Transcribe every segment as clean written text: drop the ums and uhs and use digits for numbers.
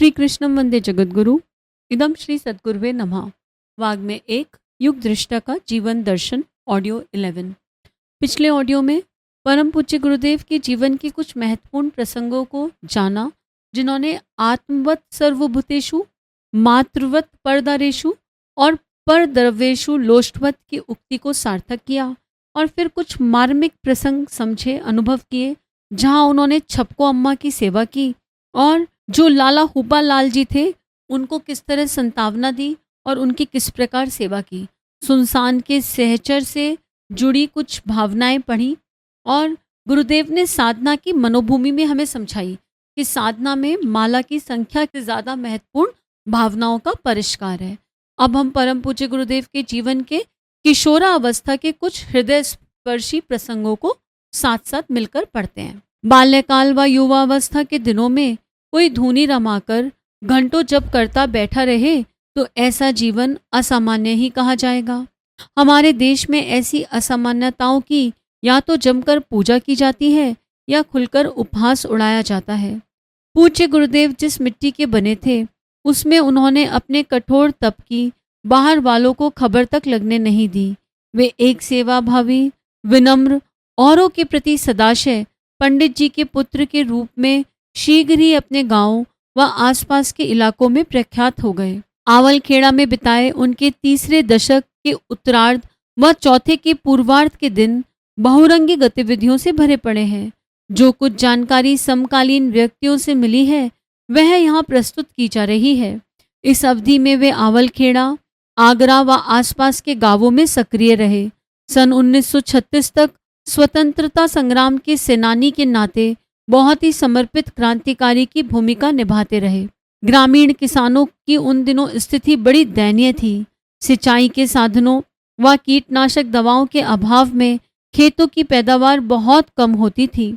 श्री कृष्णम वंदे जगद्गुरु। इदम श्री सद्गुरुवे नमः। वाग में एक युग दृष्टा का जीवन दर्शन ऑडियो 11। पिछले ऑडियो में परम पूज्य गुरुदेव के जीवन के कुछ महत्वपूर्ण प्रसंगों को जाना, जिन्होंने आत्मवत सर्वभूतेषु मातृवत परदारेषु और परद्रव्येषु लोष्टवत की उक्ति को सार्थक किया, और फिर कुछ मार्मिक प्रसंग समझे, अनुभव किए, जहां उन्होंने छपको अम्मा की सेवा की और जो लाला हुब्बा लाल जी थे उनको किस तरह संतावना दी और उनकी किस प्रकार सेवा की। सुनसान के सहचर से जुड़ी कुछ भावनाएं पढ़ी और गुरुदेव ने साधना की मनोभूमि में हमें समझाई कि साधना में माला की संख्या से ज़्यादा महत्वपूर्ण भावनाओं का परिष्कार है। अब हम परम पूज्य गुरुदेव के जीवन के किशोरावस्था के कुछ हृदय स्पर्शी प्रसंगों को साथ साथ मिलकर पढ़ते हैं। बाल्यकाल व युवावस्था के दिनों में कोई धूनी रमाकर घंटों जप करता बैठा रहे तो ऐसा जीवन असामान्य ही कहा जाएगा। हमारे देश में ऐसी असामान्यताओं की या तो जमकर पूजा की जाती है या खुलकर उपहास उड़ाया जाता है। पूज्य गुरुदेव जिस मिट्टी के बने थे उसमें उन्होंने अपने कठोर तप की बाहर वालों को खबर तक लगने नहीं दी। वे एक सेवा भावी, विनम्र, औरों के प्रति सदाशय पंडित जी के पुत्र के रूप में शीघ्र ही अपने गांव व आसपास के इलाकों में प्रख्यात हो गए। आवलखेड़ा में बिताए उनके तीसरे दशक के उत्तरार्ध व चौथे के पूर्वार्ध के दिन बहुरंगी गतिविधियों से भरे पड़े हैं। जो कुछ जानकारी समकालीन व्यक्तियों से मिली है वह यहाँ प्रस्तुत की जा रही है। इस अवधि में वे आवलखेड़ा, आगरा व आसपास के गांवों में सक्रिय रहे। सन 1936 तक स्वतंत्रता संग्राम के सेनानी के नाते बहुत ही समर्पित क्रांतिकारी की भूमिका निभाते रहे। ग्रामीण किसानों की उन दिनों स्थिति बड़ी दयनीय थी। सिंचाई के साधनों व कीटनाशक दवाओं के अभाव में खेतों की पैदावार बहुत कम होती थी।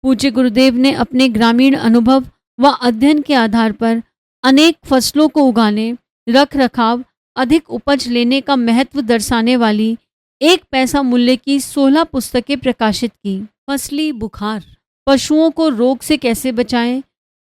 पूज्य गुरुदेव ने अपने ग्रामीण अनुभव व अध्ययन के आधार पर अनेक फसलों को उगाने, रख रखाव, अधिक उपज लेने का महत्व दर्शाने वाली 1 पैसा मूल्य की 16 पुस्तकें प्रकाशित की। फसली बुखार, पशुओं को रोग से कैसे बचाएं,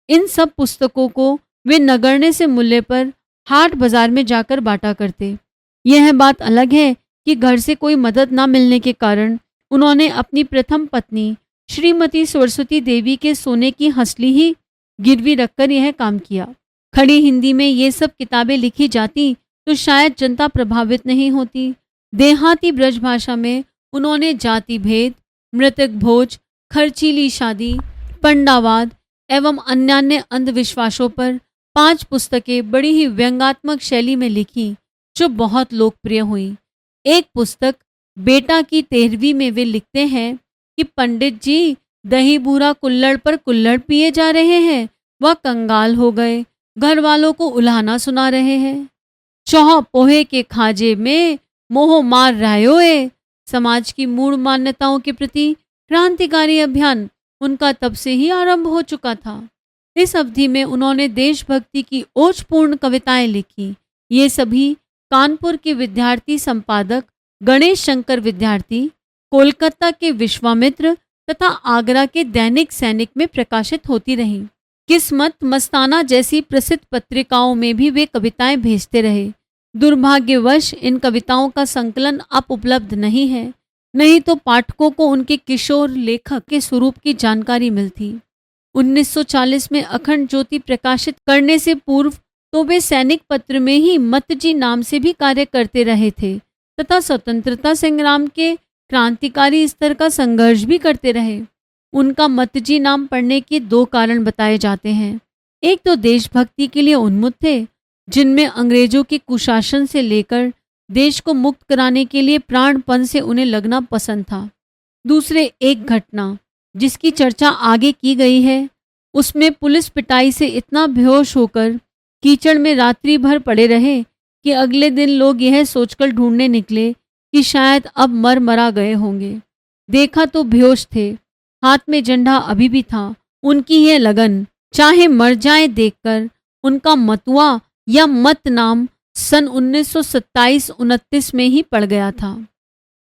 इन सब पुस्तकों को वे नगण्य से मूल्य पर हाट बाजार में जाकर बांटा करते। यह बात अलग है कि घर से कोई मदद न मिलने के कारण उन्होंने अपनी प्रथम पत्नी श्रीमती सरस्वती देवी के सोने की हंसली ही गिरवी रखकर यह काम किया। खड़ी हिंदी में ये सब किताबें लिखी जाती तो शायद जनता प्रभावित नहीं होती। देहाती ब्रज भाषा में उन्होंने जाति भेद, मृतक भोज, खर्चीली शादी, पंडावाद एवं अन्यान्य अंधविश्वासों पर 5 पुस्तकें बड़ी ही व्यंग्यात्मक शैली में लिखी जो बहुत लोकप्रिय हुई। एक पुस्तक बेटा की 13वीं में वे लिखते हैं कि पंडित जी दही बूरा कुल्हड़ पर कुल्हड़ पिए जा रहे हैं, वह कंगाल हो गए, घर वालों को उल्हाना सुना रहे हैं। चौह पोहे के खाजे में मोह मार रहे। समाज की मूढ़ मान्यताओं के प्रति क्रांतिकारी अभियान उनका तब से ही आरंभ हो चुका था। इस अवधि में उन्होंने देशभक्ति की ओजपूर्ण कविताएं लिखी। ये सभी कानपुर के विद्यार्थी संपादक गणेश शंकर विद्यार्थी, कोलकाता के विश्वामित्र तथा आगरा के दैनिक सैनिक में प्रकाशित होती रहीं। किस्मत, मस्ताना जैसी प्रसिद्ध पत्रिकाओं में भी वे कविताएं भेजते रहे। दुर्भाग्यवश इन कविताओं का संकलन अब उपलब्ध नहीं है, नहीं तो पाठकों को उनके किशोर लेखक के स्वरूप की जानकारी मिलती। 1940 में अखंड ज्योति प्रकाशित करने से पूर्व तो वे सैनिक पत्र में ही मतजी नाम से भी कार्य करते रहे थे तथा स्वतंत्रता संग्राम के क्रांतिकारी स्तर का संघर्ष भी करते रहे। उनका मतजी नाम पढ़ने के 2 कारण बताए जाते हैं। एक तो देशभक्ति के लिए उन्मुख थे, जिनमें अंग्रेजों के कुशासन से लेकर देश को मुक्त कराने के लिए प्राणपण से उन्हें लगना पसंद था। दूसरे, एक घटना जिसकी चर्चा आगे की गई है, उसमें पुलिस पिटाई से इतना बेहोश होकर कीचड़ में रात्रि भर पड़े रहे कि अगले दिन लोग यह सोचकर ढूंढने निकले कि शायद अब मरा गए होंगे। देखा तो बेहोश थे, हाथ में झंडा अभी भी था। उनकी यह लगन, चाहे मर जाए देखकर, उनका मतुआ या मत नाम सन 1927-29 में ही पड़ गया था।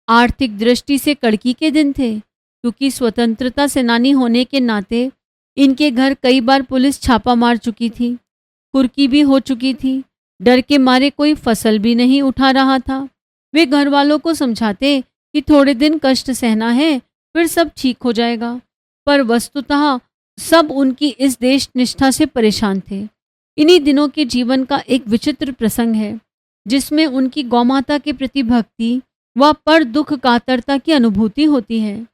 आर्थिक दृष्टि से कड़की के दिन थे, क्योंकि स्वतंत्रता सेनानी होने के नाते इनके घर कई बार पुलिस छापा मार चुकी थी। कुर्की भी हो चुकी थी। डर के मारे कोई फसल भी नहीं उठा रहा था। वे घर वालों को समझाते कि थोड़े दिन कष्ट सहना है, फिर सब ठीक हो जाएगा, पर वस्तुतः सब उनकी इस देश निष्ठा से परेशान थे। इन्हीं दिनों के जीवन का एक विचित्र प्रसंग है, जिसमें उनकी गौमाता के प्रति भक्ति व पर दुख कातरता की अनुभूति होती है।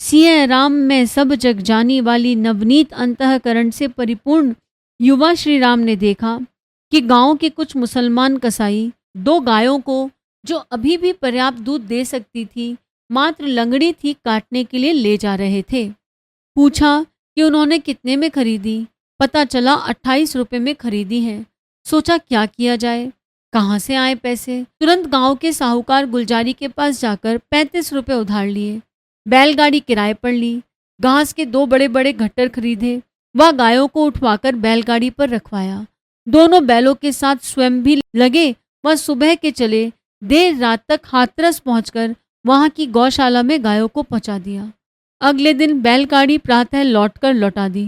सिया राम में सब जग जानी वाली नवनीत अंतःकरण से परिपूर्ण युवा श्री राम ने देखा कि गांव के कुछ मुसलमान कसाई 2 गायों को, जो अभी भी पर्याप्त दूध दे सकती थी, मात्र लंगड़ी थी काटने के लिए ले जा रहे थे। पूछा कि उन्होंने कितने में खरीदी। पता चला 28 रुपए में खरीदी है। सोचा क्या किया जाए, कहाँ से आए पैसे। तुरंत गांव के साहूकार गुलजारी के पास जाकर 35 रुपए उधार लिए। बैलगाड़ी किराए पर ली। घास के 2 बड़े बड़े गट्टर खरीदे। वह गायों को उठवाकर बैलगाड़ी पर रखवाया। दोनों बैलों के साथ स्वयं भी लगे। वह सुबह के चले देर रात तक हाथरस पहुंचकर वहां की गौशाला में गायों को पहुंचा दिया। अगले दिन बैलगाड़ी प्रातः लौटा दी।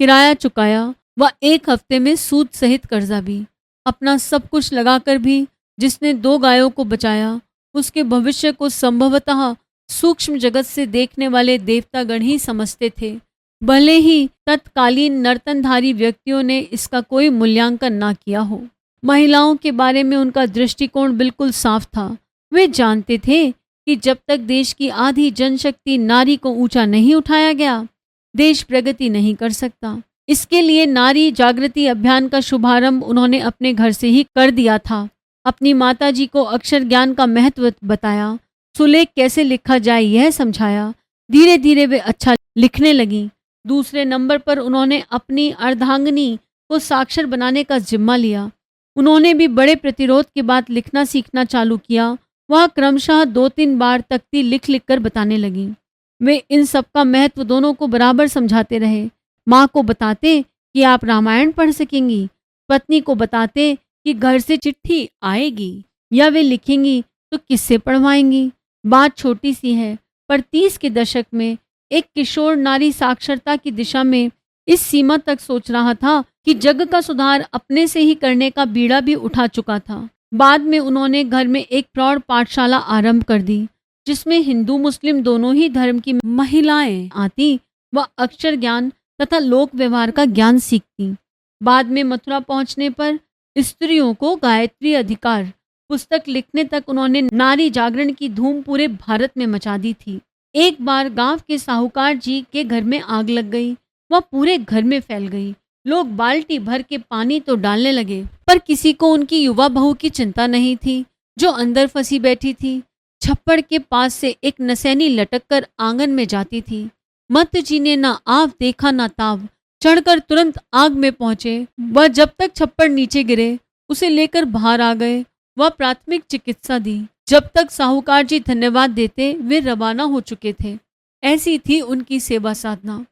किराया चुकाया व 1 हफ्ते में सूद सहित कर्जा भी। अपना सब कुछ लगाकर भी जिसने 2 गायों को बचाया, उसके भविष्य को संभवतः सूक्ष्म जगत से देखने वाले देवतागण ही समझते थे, भले ही तत्कालीन नर्तनधारी व्यक्तियों ने इसका कोई मूल्यांकन ना किया हो। महिलाओं के बारे में उनका दृष्टिकोण बिल्कुल साफ था। वे जानते थे कि जब तक देश की आधी जनशक्ति नारी को ऊंचा नहीं उठाया गया, देश प्रगति नहीं कर सकता। इसके लिए नारी जागृति अभियान का शुभारंभ उन्होंने अपने घर से ही कर दिया था। अपनी माताजी को अक्षर ज्ञान का महत्व बताया, सुलेख कैसे लिखा जाए यह समझाया। धीरे धीरे वे अच्छा लिखने लगीं। दूसरे नंबर पर उन्होंने अपनी अर्धांगिनी को साक्षर बनाने का जिम्मा लिया। उन्होंने भी बड़े प्रतिरोध के बाद लिखना सीखना चालू किया। वह क्रमशः 2-3 बार तख्ती लिख लिख कर बताने लगी। वे इन सब का महत्व दोनों को बराबर समझाते रहे। माँ को बताते कि आप रामायण पढ़ सकेंगी, पत्नी को बताते कि घर से चिट्ठी आएगी या वे लिखेंगी तो किससे पढ़वाएंगी। बात छोटी सी है, पर 30 के दशक में एक किशोर नारी साक्षरता की दिशा में इस सीमा तक सोच रहा था कि जग का सुधार अपने से ही करने का बीड़ा भी उठा चुका था। बाद में उन्होंने घर में एक प्रौढ़ पाठशाला आरंभ कर दी, जिसमें हिंदू मुस्लिम दोनों ही धर्म की महिलाएं आती व अक्षर ज्ञान तथा लोक व्यवहार का ज्ञान सीखती। बाद में मथुरा पहुंचने पर स्त्रियों को गायत्री अधिकार पुस्तक लिखने तक उन्होंने नारी जागरण की धूम पूरे भारत में मचा दी थी। एक बार गांव के साहूकार जी के घर में आग लग गई। वह पूरे घर में फैल गई। लोग बाल्टी भर के पानी तो डालने लगे, पर किसी को उनकी युवा बहू की चिंता नहीं थी, जो अंदर फंसी बैठी थी। छप्पड़ के पास से एक नसैनी लटक कर आंगन में जाती थी। मत जी ने ना आव देखा ना ताव, चढ़कर तुरंत आग में पहुंचे। वह जब तक छप्पड़ नीचे गिरे उसे लेकर बाहर आ गए। वह प्राथमिक चिकित्सा दी। जब तक साहूकार जी धन्यवाद देते वे रवाना हो चुके थे। ऐसी थी उनकी सेवा साधना।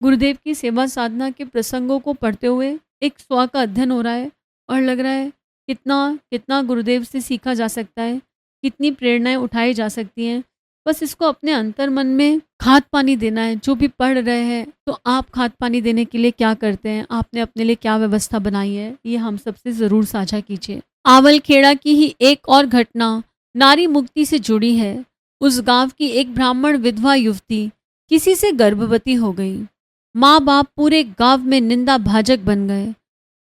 गुरुदेव की सेवा साधना के प्रसंगों को पढ़ते हुए एक स्व का अध्ययन हो रहा है और लग रहा है कितना गुरुदेव से सीखा जा सकता है, कितनी प्रेरणाएं उठाई जा सकती हैं। बस इसको अपने अंतर मन में खाद पानी देना है। जो भी पढ़ रहे हैं तो आप खाद पानी देने के लिए क्या करते हैं, आपने अपने लिए क्या व्यवस्था बनाई है, ये हम सबसे ज़रूर साझा कीजिए। आवलखेड़ा की ही एक और घटना नारी मुक्ति से जुड़ी है। उस गांव की एक ब्राह्मण विधवा युवती किसी से गर्भवती हो गई। माँ बाप पूरे गांव में निंदा भाजक बन गए।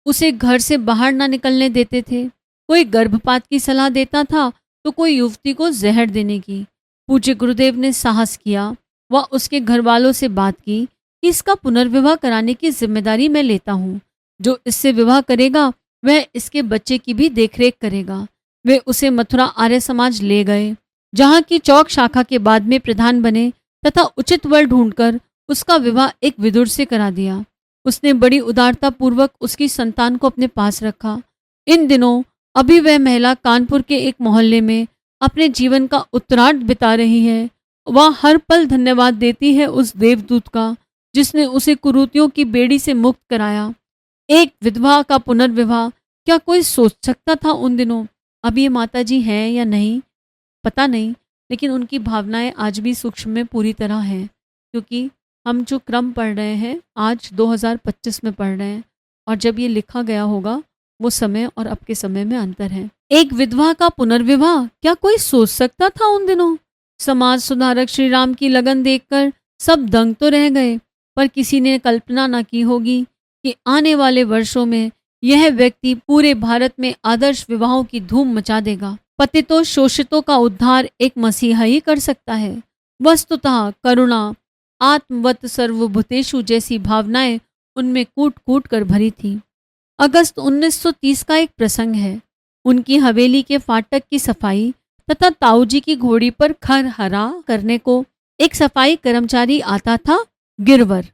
उसे घर से बाहर ना निकलने देते थे। कोई गर्भपात की सलाह देता था तो कोई युवती को जहर देने की। पूज्य गुरुदेव ने साहस किया व उसके घर वालों से बात की कि इसका पुनर्विवाह कराने की जिम्मेदारी मैं लेता हूँ। जो इससे विवाह करेगा वह इसके बच्चे की भी देखरेख करेगा। वे उसे मथुरा आर्य समाज ले गए, जहाँ की चौक शाखा के बाद में प्रधान बने तथा उचित वर ढूंढकर उसका विवाह एक विदुर से करा दिया। उसने बड़ी उदारता पूर्वक उसकी संतान को अपने पास रखा। इन दिनों अभी वह महिला कानपुर के एक मोहल्ले में अपने जीवन का उत्तरार्ध बिता रही है। वह हर पल धन्यवाद देती है उस देवदूत का जिसने उसे कुरीतियों की बेड़ी से मुक्त कराया। एक विधवा का पुनर्विवाह क्या कोई सोच सकता था उन दिनों? अब ये माताजी हैं या नहीं पता नहीं, लेकिन उनकी भावनाएं आज भी सूक्ष्म में पूरी तरह हैं। क्योंकि हम जो क्रम पढ़ रहे हैं आज 2025 में पढ़ रहे हैं और जब ये लिखा गया होगा वो समय और अब के समय में अंतर है। एक विधवा का पुनर्विवाह क्या कोई सोच सकता था उन दिनों? समाज सुधारक श्री राम की लगन देखकर सब दंग तो रह गए, पर किसी ने कल्पना न की होगी कि आने वाले वर्षों में यह व्यक्ति पूरे भारत में आदर्श विवाहों की धूम मचा देगा। पतितों शोषितों का उद्धार एक मसीहा ही कर सकता है। वस्तुतः करुणा, आत्मवत सर्वभूतेषु जैसी भावनाएं उनमें कूट कूट कर भरी थी। अगस्त 1930 का एक प्रसंग है। उनकी हवेली के फाटक की सफाई तथा ताऊजी की घोड़ी पर खर हरा करने को एक सफाई कर्मचारी आता था, गिरवर।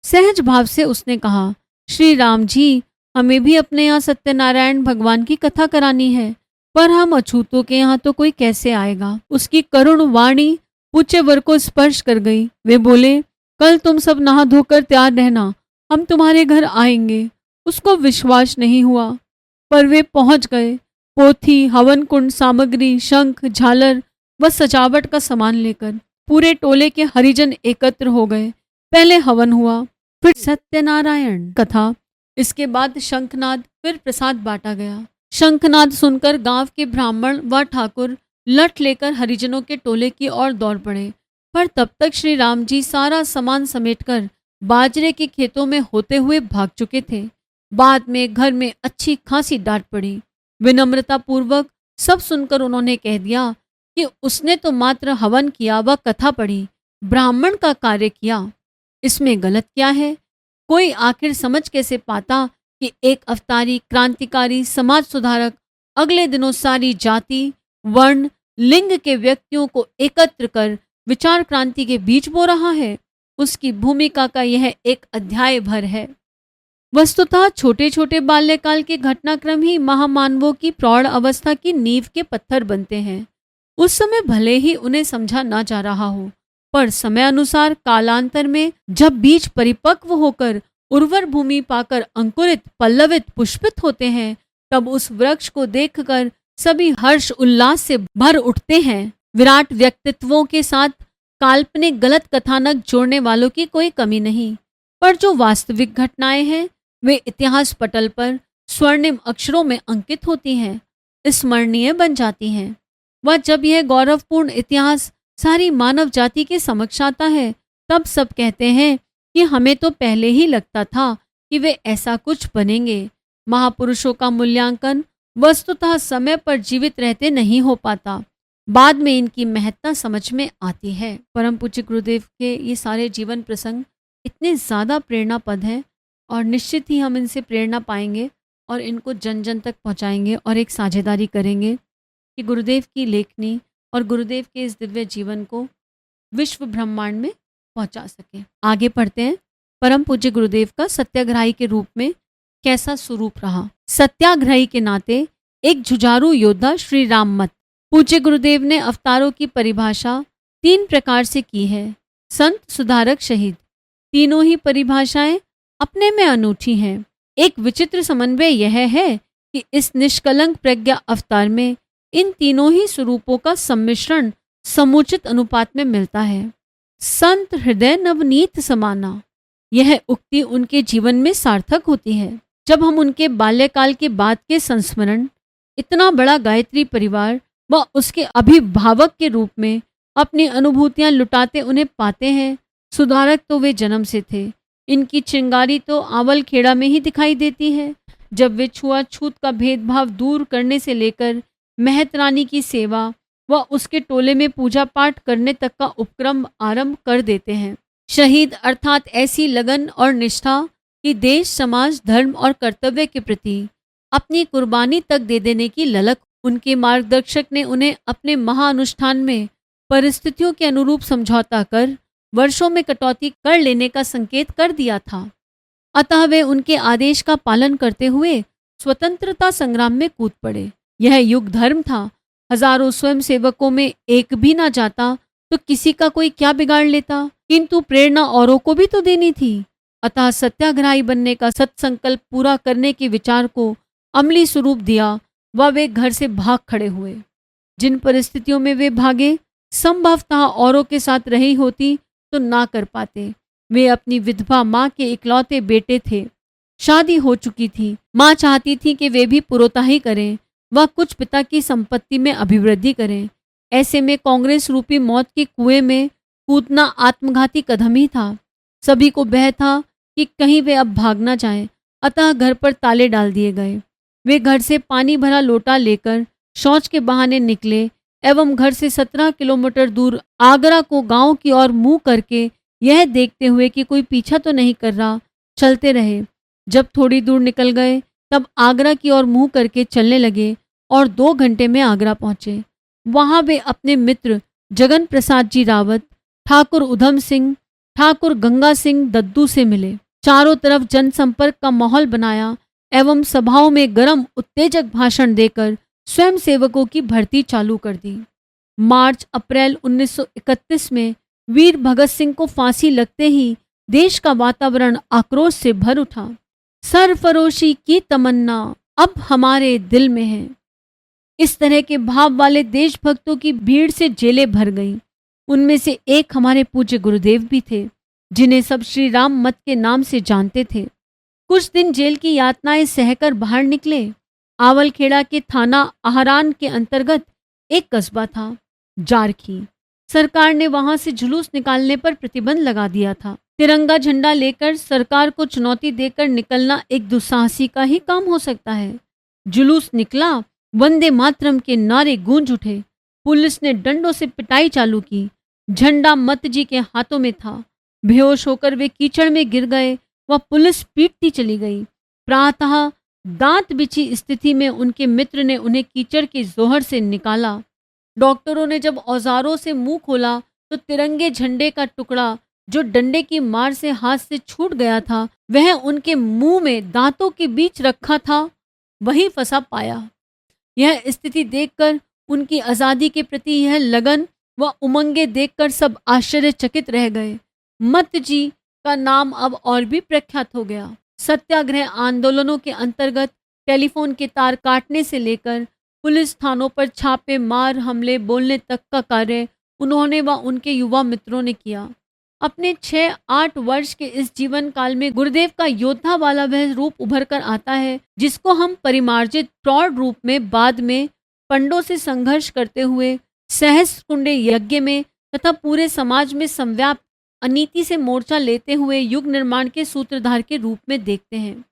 सहज भाव से उसने कहा, श्री राम जी, हमें भी अपने यहाँ सत्यनारायण भगवान की कथा करानी है, पर हम अछूतों के यहाँ तो कोई कैसे आएगा। उसकी करुण वाणी पूछे वर को स्पर्श कर गई। वे बोले, कल तुम सब नहा धोकर तैयार रहना, हम तुम्हारे घर आएंगे। उसको विश्वास नहीं हुआ, पर वे पहुंच गए। पोथी, हवन कुंड सामग्री, शंख, झालर व सजावट का सामान लेकर पूरे टोले के हरिजन एकत्र हो गए। पहले हवन हुआ, फिर सत्यनारायण कथा, इसके बाद शंखनाद, फिर प्रसाद बांटा गया। शंखनाद सुनकर गांव के ब्राह्मण व ठाकुर लठ लेकर हरिजनों के टोले की ओर दौड़ पड़े, पर तब तक श्री राम जी सारा सामान समेटकर बाजरे के खेतों में होते हुए भाग चुके थे। बाद में घर में अच्छी खासी डांट पड़ी। विनम्रता पूर्वक सब सुनकर उन्होंने कह दिया कि उसने तो मात्र हवन किया व कथा पढ़ी, ब्राह्मण का कार्य किया, इसमें गलत क्या है? कोई आखिर समझ कैसे पाता कि एक अवतारी क्रांतिकारी समाज सुधारक अगले दिनों सारी जाति, वर्ण, लिंग के व्यक्तियों को एकत्र कर विचार क्रांति के बीच बो रहा है। उसकी भूमिका का यह एक अध्याय भर है। वस्तुतः छोटे छोटे बाल्यकाल के घटनाक्रम ही महामानवों की प्रौढ़ अवस्था की नींव के पत्थर बनते हैं। उस समय भले ही उन्हें समझा ना जा रहा हो, पर समय अनुसार कालांतर में जब बीज परिपक्व होकर उर्वर भूमि पाकर अंकुरित, पल्लवित, पुष्पित होते हैं, तब उस वृक्ष को देखकर सभी हर्ष उल्लास से भर उठते हैं। विराट व्यक्तित्वों के साथ काल्पनिक गलत कथानक जोड़ने वालों की कोई कमी नहीं, पर जो वास्तविक घटनाएं हैं वे इतिहास पटल पर स्वर्णिम अक्षरों में अंकित होती हैं, स्मरणीय बन जाती हैं। वह जब यह गौरवपूर्ण इतिहास सारी मानव जाति के समक्ष आता है, तब सब कहते हैं कि हमें तो पहले ही लगता था कि वे ऐसा कुछ बनेंगे। महापुरुषों का मूल्यांकन वस्तुतः समय पर जीवित रहते नहीं हो पाता, बाद में इनकी महत्ता समझ में आती है। परम पूज्य गुरुदेव के ये सारे जीवन प्रसंग इतने ज़्यादा प्रेरणापद हैं और निश्चित ही हम इनसे प्रेरणा पाएंगे और इनको जन जन तक पहुंचाएंगे और एक साझेदारी करेंगे कि गुरुदेव की लेखनी और गुरुदेव के इस दिव्य जीवन को विश्व ब्रह्मांड में पहुंचा सके। आगे पढ़ते हैं। परम पूज्य गुरुदेव का सत्याग्रही के रूप में कैसा स्वरूप रहा। सत्याग्रही के नाते एक जुझारू योद्धा श्री राममत। पूज्य गुरुदेव ने अवतारों की परिभाषा 3 प्रकार से की है। संत, सुधारक, शहीद। तीनों ही परिभाषाएं अपने में अनूठी हैं। एक विचित्र समन्वय यह है कि इस निष्कलंक प्रज्ञा अवतार में इन तीनों ही स्वरूपों का सम्मिश्रण समुचित अनुपात में मिलता है। संत हृदय नवनीत समाना, यह उक्ति उनके जीवन में सार्थक होती है। जब हम उनके बाल्यकाल के बाद के संस्मरण, इतना बड़ा गायत्री परिवार व उसके अभिभावक के रूप में अपनी अनुभूतियां लुटाते उन्हें पाते हैं। सुधारक तो वे जन्म से थे। इनकी चिंगारी तो आवल खेड़ा में ही दिखाई देती है, जब वे छुआछूत का भेदभाव दूर करने से लेकर महत रानी की सेवा व उसके टोले में पूजा पाठ करने तक का उपक्रम आरंभ कर देते हैं। शहीद अर्थात ऐसी लगन और निष्ठा कि देश, समाज, धर्म और कर्तव्य के प्रति अपनी कुर्बानी तक दे देने की ललक। उनके मार्गदर्शक ने उन्हें अपने महाअनुष्ठान में परिस्थितियों के अनुरूप समझौता कर वर्षों में कटौती कर लेने का संकेत कर दिया था। अतः वे उनके आदेश का पालन करते हुए स्वतंत्रता संग्राम में कूद पड़े। यह युग धर्म था। हजारों स्वयं सेवकों में एक भी ना जाता तो किसी का कोई क्या बिगाड़ लेता, किंतु प्रेरणा औरों को भी तो देनी थी। अतः सत्याग्रही बनने का सत्संकल्प पूरा करने के विचार को अमली स्वरूप दिया व वे घर से भाग खड़े हुए। जिन परिस्थितियों में वे भागे संभवतः औरों के साथ रही होती तो ना कर पाते। वे अपनी विधवा माँ के इकलौते बेटे थे। शादी हो चुकी थी। माँ चाहती थी कि वे भी पुरोताही करें, वह कुछ पिता की संपत्ति में अभिवृद्धि करें। ऐसे में कांग्रेस रूपी मौत के कुएं में कूदना आत्मघाती कदम ही था। सभी को भय था कि कहीं वे अब भाग ना जाएं, अतः घर पर ताले डाल दिए गए। वे घर से पानी भरा लोटा लेकर शौच के बहाने निकले एवं घर से 17 किलोमीटर दूर आगरा को गांव की ओर मुंह करके यह देखते हुए कि कोई पीछा तो नहीं कर रहा, चलते रहे। जब थोड़ी दूर निकल गए तब आगरा की ओर मुंह करके चलने लगे और 2 घंटे में आगरा पहुंचे। वहां वे अपने मित्र जगन प्रसाद जी रावत, ठाकुर उधम सिंह, ठाकुर गंगा सिंह दद्दू से मिले। चारों तरफ जनसंपर्क का माहौल बनाया एवं सभाओं में गरम उत्तेजक भाषण देकर स्वयं सेवकों की भर्ती चालू कर दी। मार्च अप्रैल 1931 में वीर भगत सिंह को फांसी लगते ही देश का वातावरण आक्रोश से भर उठा। सरफरोशी की तमन्ना अब हमारे दिल में है। इस तरह के भाव वाले देशभक्तों की भीड़ से जेलें भर गईं। उनमें से एक हमारे पूज्य गुरुदेव भी थे, जिन्हें सब श्री राम मत के नाम से जानते थे। कुछ दिन जेल की यातनाएं सहकर बाहर निकले। आवलखेड़ा के थाना आहरान के अंतर्गत एक कस्बा था, जारखी। सरकार ने वहां से जुलूस निकालने पर प्रतिबंध लगा दिया था। तिरंगा झंडा लेकर सरकार को चुनौती देकर निकलना एक दुस्साहसी का ही काम हो सकता है। जुलूस निकला, वंदे मातरम के नारे गूंज उठे। पुलिस ने डंडों से पिटाई चालू की। झंडा मत जी के हाथों में था। बेहोश होकर वे कीचड़ में गिर गए। वह पुलिस पीटती चली गई। प्रातः दांत बिछी स्थिति में उनके मित्र ने उन्हें कीचड़ के जोहर से निकाला। डॉक्टरों ने जब औजारों से मुंह खोला तो तिरंगे झंडे का टुकड़ा जो डंडे की मार से हाथ से छूट गया था, वह उनके मुंह में दांतों के बीच रखा था, वहीं फंसा पाया। यह स्थिति देखकर उनकी आजादी के प्रति यह लगन व उमंगे देखकर सब आश्चर्यचकित रह गए। मत जी का नाम अब और भी प्रख्यात हो गया। सत्याग्रह आंदोलनों के अंतर्गत टेलीफोन के तार काटने से लेकर पुलिस थानों पर छापे मार हमले बोलने तक का कार्य उन्होंने व उनके युवा मित्रों ने किया। अपने 6-8 वर्ष के इस जीवन काल में गुरुदेव का योद्धा वाला वह रूप उभर कर आता है, जिसको हम परिमार्जित प्रौढ़ रूप में बाद में पंडों से संघर्ष करते हुए सहस्त्र यज्ञ में तथा पूरे समाज में संव्याप्त अनीति से मोर्चा लेते हुए युग निर्माण के सूत्रधार के रूप में देखते हैं।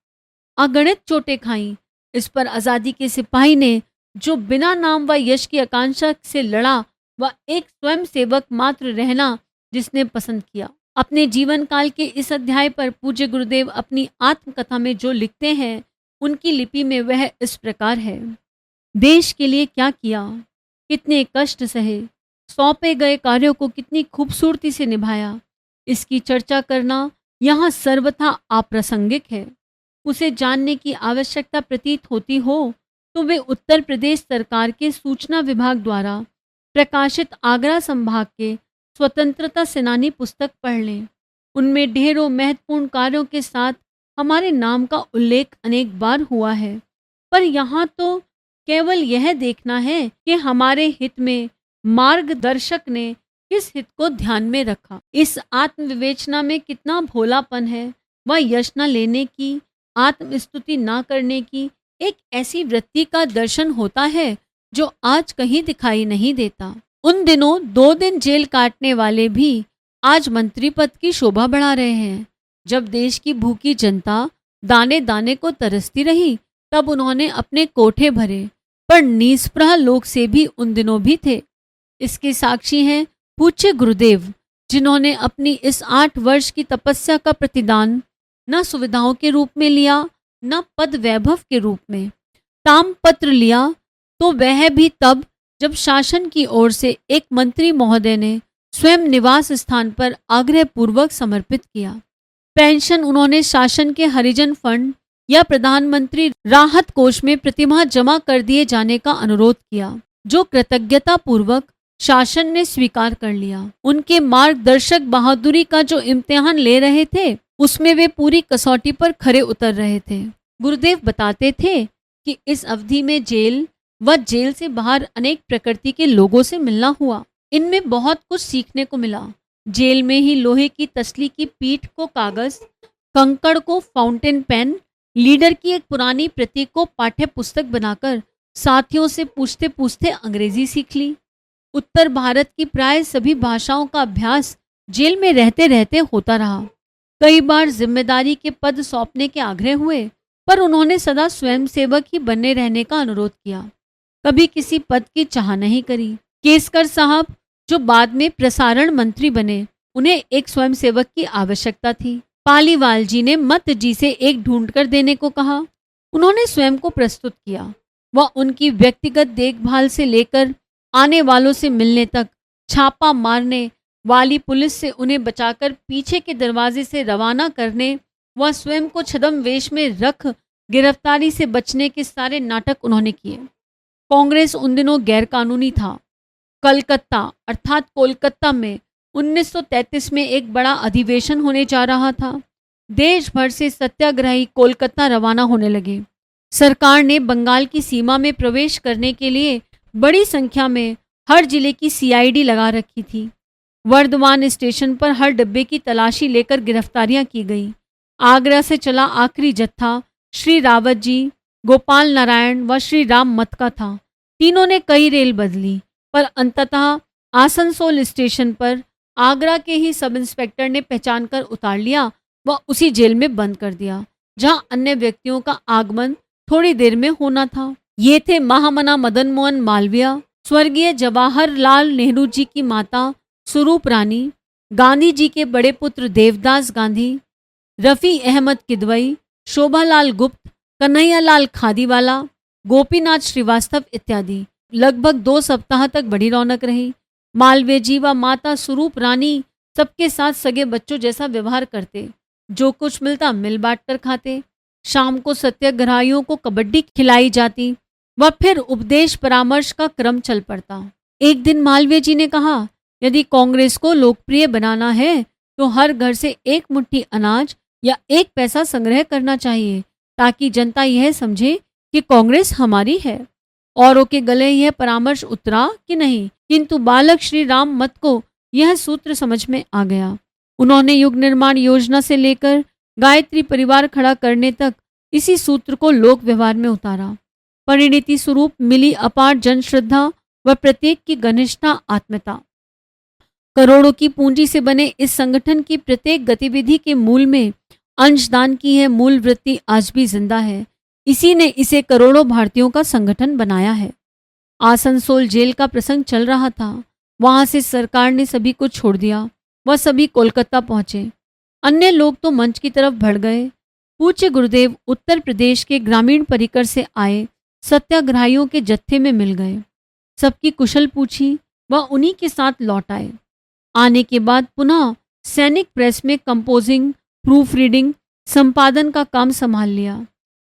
अगणित चोटें खाई। इस पर आजादी के सिपाही ने जो बिना नाम व यश की आकांक्षा से लड़ा, वह एक स्वयं सेवक मात्र रहना जिसने पसंद किया। अपने जीवन काल के इस अध्याय पर पूज्य गुरुदेव अपनी आत्मकथा में जो लिखते हैं, उनकी लिपि में वह इस प्रकार है। देश के लिए क्या किया, कितने कष्ट सहे, सौंपे गए कार्यों को कितनी खूबसूरती से निभाया, इसकी चर्चा करना यहाँ सर्वथा अप्रासंगिक है। उसे जानने की आवश्यकता प्रतीत होती हो तो वे उत्तर प्रदेश सरकार के सूचना विभाग द्वारा प्रकाशित आगरा संभाग के स्वतंत्रता सेनानी पुस्तक पढ़ लें। उनमें ढेरों महत्वपूर्ण कार्यों के साथ हमारे नाम का उल्लेख अनेक बार हुआ है, पर यहाँ तो केवल यह देखना है कि हमारे हित में मार्गदर्शक ने किस हित को ध्यान में रखा। इस आत्मविवेचना में कितना भोलापन है। वह यश न लेने की, आत्मस्तुति न करने की एक ऐसी वृत्ति का दर्शन होता है जो आज कहीं दिखाई नहीं देता। उन दिनों 2 दिन जेल काटने वाले भी आज मंत्री पद की शोभा बढ़ा रहे हैं। जब देश की भूखी जनता दाने दाने को तरसती रही, तब उन्होंने अपने कोठे भरे, पर निस्पृह लोग से भी उन दिनों भी थे। इसके साक्षी हैं पूज्य गुरुदेव, जिन्होंने अपनी इस 8 वर्ष की तपस्या का प्रतिदान न सुविधाओं के रूप में लिया, न पद वैभव के रूप में। तामपत्र लिया तो वह भी तब जब शासन की ओर से एक मंत्री महोदय ने स्वयं निवास स्थान पर आग्रह पूर्वक समर्पित किया। पेंशन उन्होंने शासन के हरिजन फंड या प्रधानमंत्री राहत कोष में प्रतिमाह जमा कर दिए जाने का अनुरोध किया, जो कृतज्ञता पूर्वक शासन ने स्वीकार कर लिया। उनके मार्गदर्शक बहादुरी का जो इम्तिहान ले रहे थे, उसमें वे पूरी कसौटी पर खरे उतर रहे थे। गुरुदेव बताते थे कि इस अवधि में जेल व जेल से बाहर अनेक प्रकृति के लोगों से मिलना हुआ। इनमें बहुत कुछ सीखने को मिला। जेल में ही लोहे की तसली की पीठ को कागज, कंकड़ को फाउंटेन पेन, लीडर की एक पुरानी प्रति को पाठ्य पुस्तक बनाकर साथियों से पूछते पूछते अंग्रेजी सीख ली। उत्तर भारत की प्राय सभी भाषाओं का अभ्यास जेल में रहते रहते होता रहा। कई बार जिम्मेदारी के पद सौंपने के आग्रह हुए, पर उन्होंने सदा स्वयंसेवक ही बने रहने का अनुरोध किया। कभी किसी पद की चाह नहीं करी। केसकर साहब, जो बाद में प्रसारण मंत्री बने, उन्हें एक स्वयंसेवक की आवश्यकता थी। पालीवाल जी ने मत जी से एक ढूंढकर देने को कहा। उन्होंने स्वयं को प्रस्तुत किया। वह उनकी व्यक्तिगत देखभाल से लेकर आने वालों से मिलने तक, छापा मारने वाली पुलिस से उन्हें बचाकर पीछे के दरवाजे से रवाना करने, वह स्वयं को छद्म वेश में रख गिरफ्तारी से बचने के सारे नाटक उन्होंने किए। कांग्रेस उन दिनों गैरकानूनी था। कलकत्ता अर्थात कोलकाता में 1933 में एक बड़ा अधिवेशन होने जा रहा था। देश भर से सत्याग्रही कोलकाता रवाना होने लगे। सरकार ने बंगाल की सीमा में प्रवेश करने के लिए बड़ी संख्या में हर जिले की सीआईडी लगा रखी थी। वर्धमान स्टेशन पर हर डब्बे की तलाशी लेकर गिरफ्तारियां की गई। आगरा से चला आखिरी जत्था श्री रावत जी, गोपाल नारायण व श्री राम मत का था। तीनों ने कई रेल बदली, पर अंततः आसनसोल स्टेशन पर आगरा के ही सब इंस्पेक्टर ने पहचान कर उतार लिया व उसी जेल में बंद कर दिया, जहां अन्य व्यक्तियों का आगमन थोड़ी देर में होना था। ये थे महामना मदन मोहन मालवीय, स्वर्गीय जवाहरलाल नेहरू जी की माता स्वरूप रानी, गांधी जी के बड़े पुत्र देवदास गांधी, रफ़ी अहमद किदवई, शोभालाल गुप्त, कन्हैयालाल खादीवाला, गोपीनाथ श्रीवास्तव इत्यादि। लगभग 2 सप्ताह तक बड़ी रौनक रही। मालवीय जी व माता स्वरूप रानी सबके साथ सगे बच्चों जैसा व्यवहार करते। जो कुछ मिलता मिल बांट कर खाते। शाम को सत्याग्रहियों को कबड्डी खिलाई जाती व फिर उपदेश परामर्श का क्रम चल पड़ता। एक दिन मालवीय जी ने कहा, यदि कांग्रेस को लोकप्रिय बनाना है तो हर घर से एक मुट्ठी अनाज या 1 पैसा संग्रह करना चाहिए, ताकि जनता यह समझे कि कांग्रेस हमारी है। औरों के गले यह परामर्श उतरा कि नहीं, किंतु बालक श्री राम मत को यह सूत्र समझ में आ गया। उन्होंने युग निर्माण योजना से लेकर गायत्री परिवार खड़ा करने तक इसी सूत्र को लोक व्यवहार में उतारा। परिणति स्वरूप मिली अपार जन श्रद्धा व प्रत्येक की घनिष्ठता आत्मीयता। करोड़ों की पूंजी से बने इस संगठन की प्रत्येक गतिविधि के मूल में अंशदान की है मूल वृत्ति आज भी जिंदा है। इसी ने इसे करोड़ों भारतीयों का संगठन बनाया है। आसनसोल जेल का प्रसंग चल रहा था। वहां से सरकार ने सभी को छोड़ दिया। वह सभी कोलकाता पहुंचे। अन्य लोग तो मंच की तरफ बढ़ गए। पूज्य गुरुदेव उत्तर प्रदेश के ग्रामीण परिकर से आए सत्याग्रहियों के जत्थे में मिल गए। सबकी कुशल पूछी, वह उन्हीं के साथ लौट आए। आने के बाद पुनः सैनिक प्रेस में कंपोजिंग, प्रूफ रीडिंग, संपादन का काम संभाल लिया।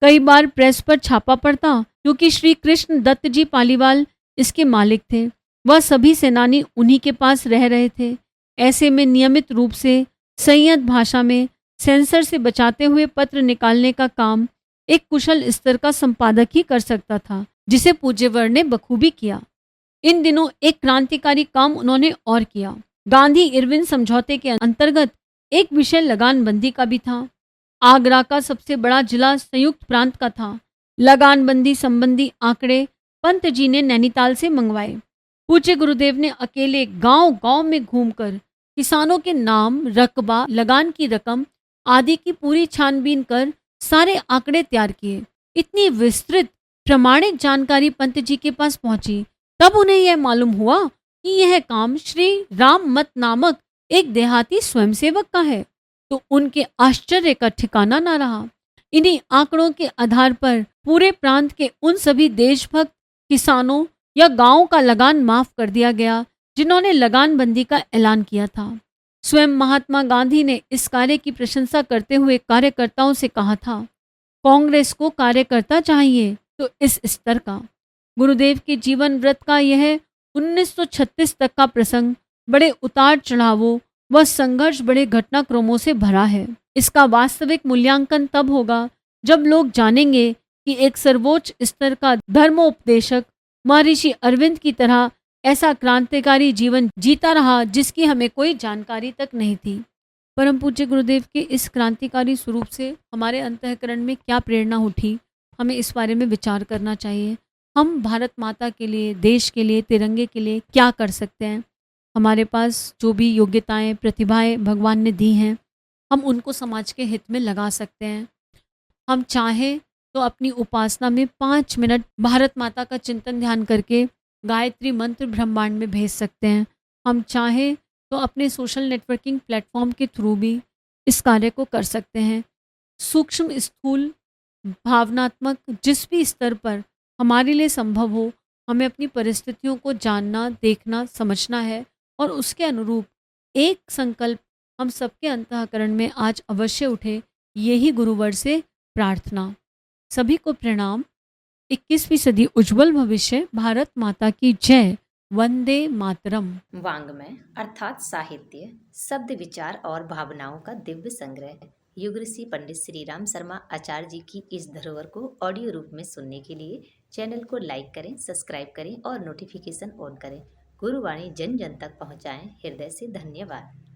कई बार प्रेस पर छापा पड़ता, क्योंकि श्री कृष्ण दत्त जी पालीवाल इसके मालिक थे। वह सभी सेनानी उन्हीं के पास रह रहे थे। ऐसे में नियमित रूप से संयत भाषा में सेंसर से बचाते हुए पत्र निकालने का काम एक कुशल स्तर का संपादक ही कर सकता था, जिसे पूज्यवर ने बखूबी किया। इन दिनों एक क्रांतिकारी काम उन्होंने और किया। गांधी इरविन समझौते के अंतर्गत एक विषय लगानबंदी का भी था। आगरा का सबसे बड़ा जिला संयुक्त प्रांत का था। लगानबंदी संबंधी आंकड़े पंत जी ने नैनीताल से मंगवाए। पूज्य गुरुदेव ने अकेले गांव-गांव में घूमकर किसानों के नाम, रकबा, लगान की रकम आदि की पूरी छानबीन कर सारे आंकड़े तैयार किए। इतनी विस्तृत प्रमाणिक जानकारी पंत जी के पास पहुंची, तब उन्हें यह मालूम हुआ कि यह काम श्री राम मत नामक एक देहाती स्वयंसेवक का है। तो उनके आश्चर्य का ठिकाना ना रहा। इन्हीं आंकड़ों के आधार पर पूरे प्रांत के उन सभी देशभक्त किसानों या गांवों का लगान माफ कर दिया गया जिन्होंने लगानबंदी का ऐलान किया था। स्वयं महात्मा गांधी ने इस कार्य की प्रशंसा करते हुए कार्यकर्ताओं से कहा था, कांग्रेस को कार्यकर्ता चाहिए तो इस स्तर का। गुरुदेव के जीवन व्रत का यह 1936 तक का प्रसंग बड़े उतार चढ़ावों व संघर्ष बड़े घटनाक्रमों से भरा है। इसका वास्तविक मूल्यांकन तब होगा जब लोग जानेंगे कि एक सर्वोच्च स्तर का धर्मोपदेशक महर्षि अरविंद की तरह ऐसा क्रांतिकारी जीवन जीता रहा जिसकी हमें कोई जानकारी तक नहीं थी। परम पूज्य गुरुदेव के इस क्रांतिकारी स्वरूप से हमारे अंतःकरण में क्या प्रेरणा उठी, हमें इस बारे में विचार करना चाहिए। हम भारत माता के लिए, देश के लिए, तिरंगे के लिए क्या कर सकते हैं? हमारे पास जो भी योग्यताएं, प्रतिभाएं भगवान ने दी हैं, हम उनको समाज के हित में लगा सकते हैं। हम चाहें तो अपनी उपासना में 5 मिनट भारत माता का चिंतन ध्यान करके गायत्री मंत्र ब्रह्मांड में भेज सकते हैं। हम चाहें तो अपने सोशल नेटवर्किंग प्लेटफॉर्म के थ्रू भी इस कार्य को कर सकते हैं। सूक्ष्म, स्थूल, भावनात्मक जिस भी स्तर पर हमारे लिए संभव हो, हमें अपनी परिस्थितियों को जानना, देखना, समझना है और उसके अनुरूप एक संकल्प हम सबके अंतःकरण में आज अवश्य उठे, यही गुरुवर से प्रार्थना। सभी को प्रणाम। 21वीं सदी उज्जवल भविष्य। भारत माता की जय। वंदे मातरम। वाङ्मय अर्थात साहित्य, शब्द, विचार और भावनाओं का दिव्य संग्रह। युग ऋषि पंडित श्री राम शर्मा आचार्य जी की इस धरोहर को ऑडियो रूप में सुनने के लिए चैनल को लाइक करें, सब्सक्राइब करें और नोटिफिकेशन ऑन करें। गुरुवाणी जन जन तक पहुँचाएं। हृदय से धन्यवाद।